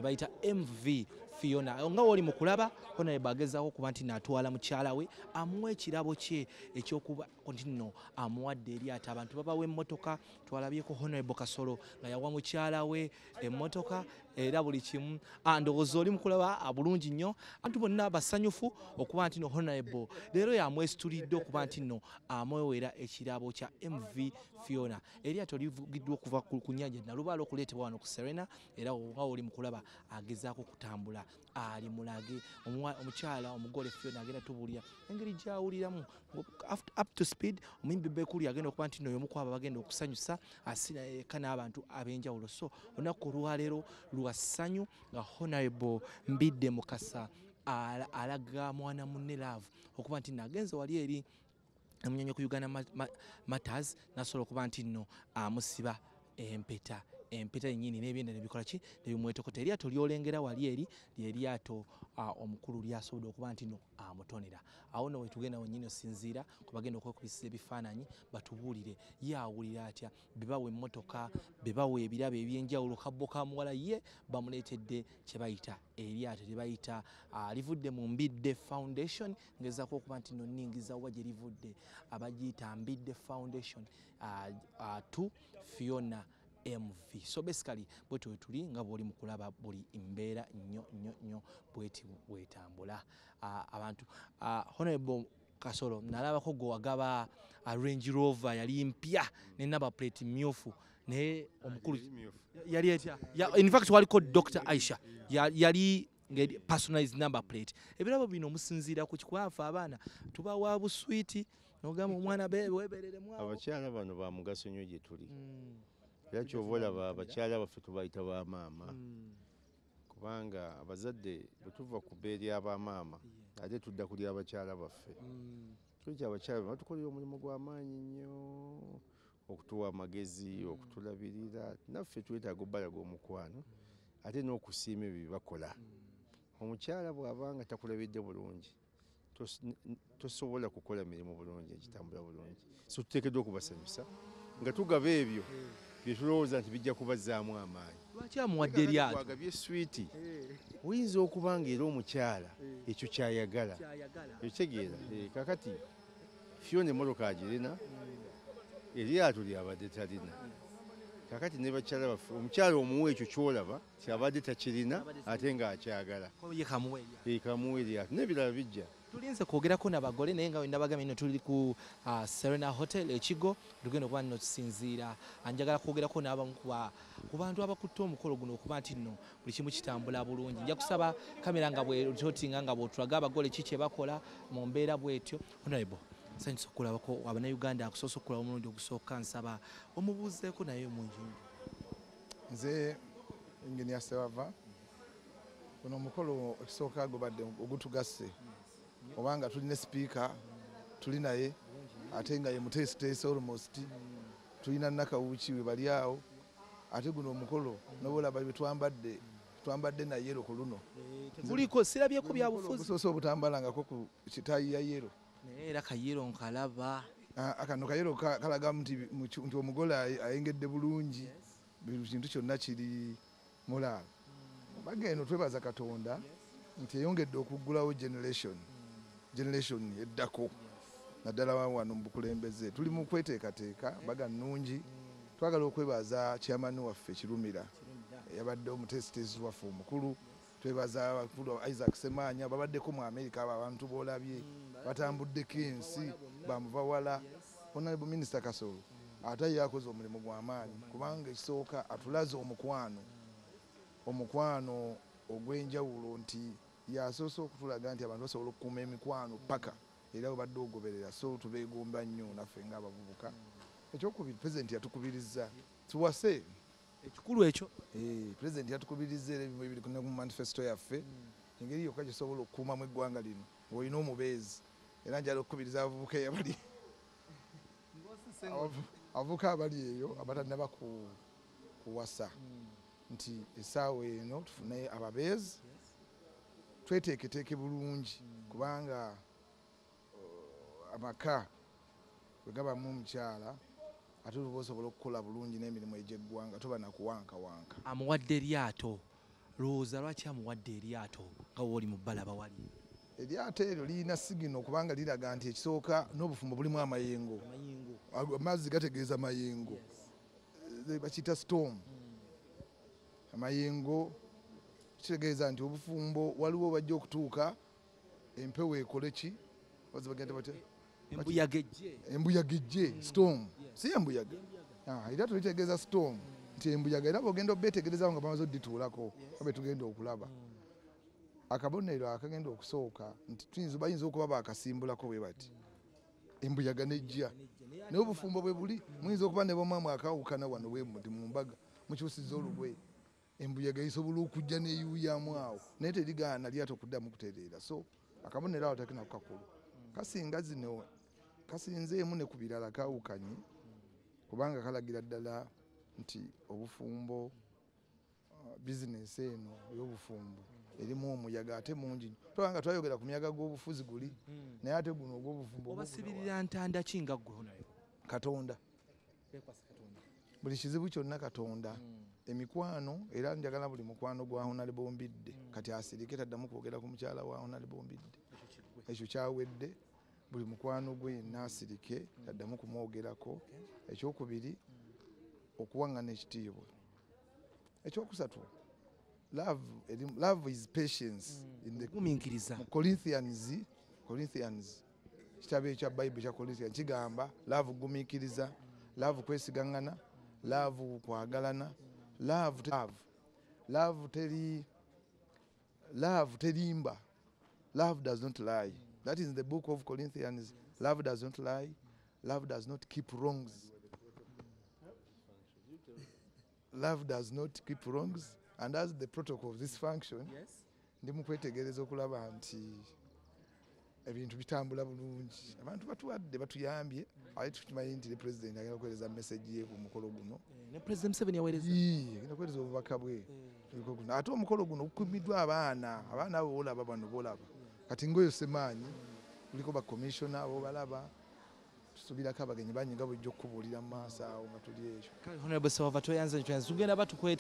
kye bayita MV Fiona nga woli mu kulaba Honorable agezaako okuba nti n'atwala mukyala we amuwa ekirabo kye ekyokuba nno amuwadde eryato. Abantu babawa emmotoka, twalabyeko Honorable Kasolo nga yawa mukyala we emmotoka era buli kimu. Ndowooza oli mu kulaba bulungi nnyo, abantu bonna basanyufu okuba nti no Honorable leero yamwesitulidde okuba nti nno amwewera ekirabo kya MV Fiona. Eryato livugiddwa okuva ku nnyanja Nalubaale okuleetebwa wano ku Serena, era nga oli mu kulaba agezaako kutambula ali mulage omukyala omugole Fiona agenda tubulya engeri gyawuliramu up to speed. Omuyimbi Bekuli agenda okuba nti n'oyo omukwaba bagenda okusanyusa asina eka n'abantu ab'enjawulo. So olunaku olwaleero lwa ssanyu nga Honorable Mbidde Mukasa alaga mwana munne Love okuba nti nagenze wali eri Munyonyo ku Uganda Matters nasobola okuba nti nno amusiba empeta yennyini n'ebyenda nebikola ki nebimwetokota. Eryato lyolengera wali eri lyeryato omukulu lyasobodde okuba nti no amutonera. Awo nno wetugenda wennyini osinziira ku bagenda okwekubisiza ebifaananyi batubuulire ye awulira atya, bebawa emmotoka, bebawa ebirabo ebyenjawulo. Kabbo ka muwala ye bamuleetedde kye bayita eryato lye bayita livudde mu Mbidde Foundation, ngezaako okuba nti no nningiza wa gye livudde abagiyita Mbidde Foundation to Fiona MV. So basically bwetyo wetuli nga bw'oli mu kulaba buli mbeera nnyo bweti bwetambula. Abantu Honorable Kasolo nalabako gwe wagaba Range Rover yali mpya ne number plate mmyufu naye omukulu yali etya. In fact waliko Dr. Aisha yali personalized number plate. Ebirabo bino musinziira ku kikwafa abaana tubawa buswiti n'ogamba omwana weebereremu. Abakyala bano ba mugaso nnyo gye tuli. Era ky'oba olaba abakyala baffe tubayita ba maama kubanga abazadde bwe tuva ku bbeeri y'abamaama ate tudda kuli abakyala baffe. Tuliki abakyala batukolera omulimu gw'amaanyi nnyo okutuwa amagezi, okutulabirira. Naffe twetaaga obbalaga omukwano ate n'okusiima ebyo bye bakola. Omukyala bw'abanga takulabidde bulungi tosobola kukola mirimu bulungi ekitambula bulungi. So tuteekeddwa okubasanyusa nga tugaba ebyo bye tulowooza nti bijja kubazzaamu amaanyi. Lwaki amuwadde eryato? Twagabye switi oyinza okuba nga era omukyala ekyo kyayagala ekitegeera. Kakati Fiona emmotoka agirina, eryato lyabadde talina. Kakati ne bakyala baffe omukyala omuwa ekyo kyolaba kyabadde takirina ate ng'akyagala kamuwa eryato n'ebirala bijja. Tulinze kwogerako n'abagole naye nga wenda bagambye nno tuli ku Serena Hotel Ekigo tugenda okuba nno tusinziira. Njagala kwogerako n'abamu ku bantu abakutte omukolo guno okuba nti nno buli kimu kitambula bulungi. Nja kusaba kamera nga bwetotinga nga bwotulaga abagole ki kye bakola mu mbeera bwetyo. Honorable nsanyusa okulabako Abannayuganda akusoose okulaba omulundi ogusooka nsaba omubuuzeeko naye mungi. Nze Engineer Sewava guno omukolo ekisooka gubadde ogutugasse obanga tulina speaker tuli naye ate nga ye muteesiteesi almost tulina Nakawuki we bali awo ate guno omukolo noboolaba bye twambadde na yero ku luno buliko sirabyeko bya bufuzi busoose obutambalangako ku kitayi ya yero era kayero nkalaba akano kayero kalaga nti omugole ayengedde bulungi bintu kyonna kiri mulaala. Bagenda twebaza Katonda nti eyongedde okuggulawo generation eddako naddala wano mu bukulembeze. Tuli mu kweteekateeka mbaga nnungi. Twagala okwebaza chairman waffe Kirumira yabadde omuteesiteesi waffe omukulu. Twebaza abakulu Isaac Semanya babaddeko mu Amerika abantu boolabye batambuddeko ensi bamuvawala. Honorable Minister Kasolo ate yakoze omulimu gw'amaanyi kubanga ekisooka atulaze omukwano ogw'enjawulo nti yasoose okutulaga nti abantu basobola okukuuma emikwano paka era obadde ogoberera. So tubeegomba nnyo naffe ng'abavubuka. Ekyokubiri President yatukubiriza tuwase ekikulu ekyo. President yatukubiriza era ebintu ebiri mu manifesto yaffe engeri yokka gisobola okukuumamu eggwanga lino olina omubeezi. Era njala okukubiriza abavubuka eyabali abavubuka abali eyo abatannaba kuwasa nti essaawa eno tufune ababeezi tweteeketeeke bulungi kubanga amaka bwe gabamu omukyala ate oba osobola okukola bulungi n'emirimu egy'eggwanga toba nakuwankawanka. Amuwadde eryato lowooza lwaki amuwadde eryato nga wooli mu bbalaba wali? Eryato eryo lirina sigino kubanga liraga nti ekisooka n'obufumbo bulimu amayengo. Amazzi gategeeza mayengo. Bakiyita storm. Amayengo kitegeeza nti obufumbo waliwo bajja okutuuka empewo ekole ki? Embuyaga ejje storm. Si embuyaga. Eryato litegeeza storm. Nti embuyaga era bw'ogenda obbeetegerezawo nga bamaze oddituulako abe tugenda okulaba. Akabonero akagenda okusooka nti bayinza okuba baakasimbulako bwe bati. Embuyaga nejja. Naye obufumbo bwe buli muyinza okuba ne bomwamu akawukana wano bwe muti mu mbaga mukyusiza olugwe. Embuyaga isobola okujja n'eyuuyamu awo naye terigaana lyato kuddamu kutereera. So akabonero awo takina kukakulu. Kasinga zino kasinzeemu ne ku birala kawukanye kubanga kalagira ddala nti obufumbo bizinesi eno ey'obufumbo erimu omuyaga ate mungi. Tubanga twayogera ku muyaga gw'obufuzi guli naye ate guno ogw'obufumbo obasibirira ntanda ki nga ggwe hono? Katonda. Buli kizibu kyonna Katonda. Emikwano era njagala buli mukwano gwa Hon Mbidde kati asirike taddamu kwogera ku mukyala wa Hon Mbidde. Ekyo kyawedde. Buli mukwano gwe naasirike taddamu kumwogerako. Ekyokubiri okuwaŋŋana ekitiibwa. Ekyokusatu love is patience. Gumiikiriza. Corinthians kitabo ekya Bible kya Corinthians kigamba love gumiikiriza, love kwesigaŋŋana, love kwagalana, love terimba, love does not lie. That is in the book of Corinthians. Love does not lie, love does not keep wrongs. Love does not keep wrongs, and as the protocol of this function, ndi mu kwetegereza okulaba nti ebintu bitambula bulungi. Abantu batuwadde batuyambye ate tukimanyi nti ne president agenda kuweereza message ye ku mukolo guno. Ne President Museveni yaweereza? Agenda kuweereza obubaka bwe. Ate omukolo guno gukumiddwa abaana abo boolaba bano boolaba kati ngoyo semaanyi kuliko bakomishona abo balaba tusubirako abagenyi banyi nga bujja okubuulira mu maaso awo nga tuli ekyo. Honorable Sawava toyanze tugenda batukweta